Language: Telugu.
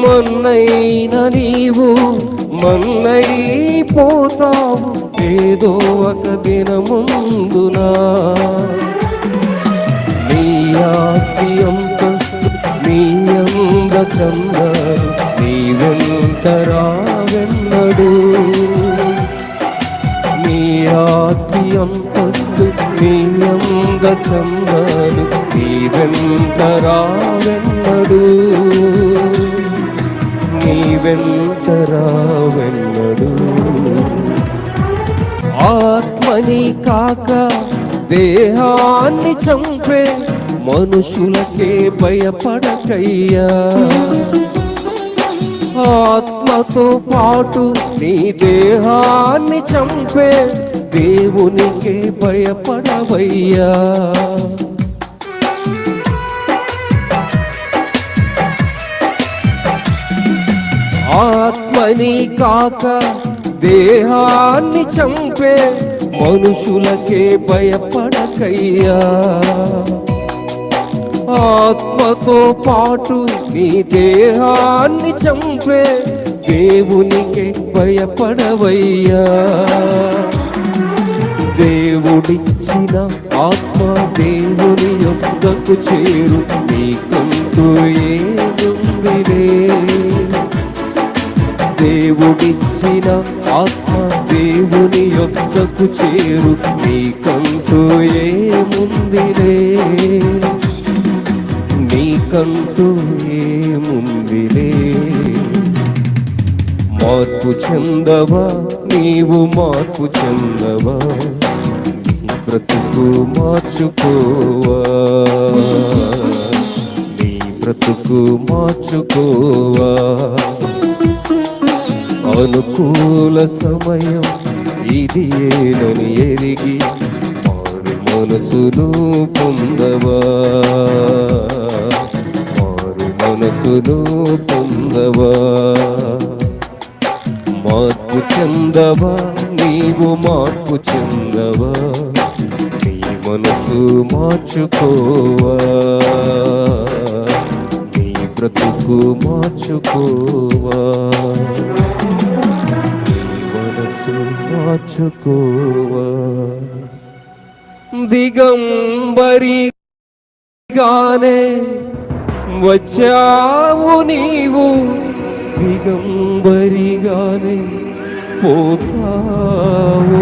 మొన్నైన నీవు మొన్నైపోతావు ఏదో ఒక దినముందునా. నీ ఆస్తి అంతస్తు నీ అంద చందాలు నీ వెంట రావెన్నడు. నీ ఆస్తి అంతస్తు నీ అంద చందాలు నీ వెంట రావెన్నడు. నీ వెంట రావెన్నడు. ఆత్మని కాక దేహాన్ని చంపే మనుషులకే భయపడకయ్యా. ఆత్మతో పాటు నీ దేహాన్ని చంపే దేవునికే భయపడవయ్యా. ఆత్మని కాక దేహాన్ని చంపే మనుషులకే భయపడకయ్యా. ఆత్మతో పాటు నీ దేహాన్ని చంపే దేవునికే భయపడవయ్యా. దేవుడిచ్చిన ఆత్మ దేవుని యొద్దకు చేరు నీకంటూ ఏముందిలే. దేవుడిచ్చిన ఆత్మ దేవుని యొద్దకు చేరు నీకంటూ ఏముందిలే. నీకంటూ ఏముందిలే. మార్పు చెందవా నీవు మార్పు చెందవా నీ బ్రతుకు మార్చుకోవా. నీ బ్రతుకు మార్చుకోవా. అనుకూల సమయం ఇది ఏనని ఎరిగి మారు మనసును పొందవా. మారు మనసును పొందవా. మార్పు చెందవా నీవు మార్పు చెందవా నీ మనసు మార్చుకోవా. నీ బ్రతుకు మార్చుకోవా. మార్చుకోవా. దిగంబరిగానే వచ్చావు నీవు దిగంబరిగానే పోతావు.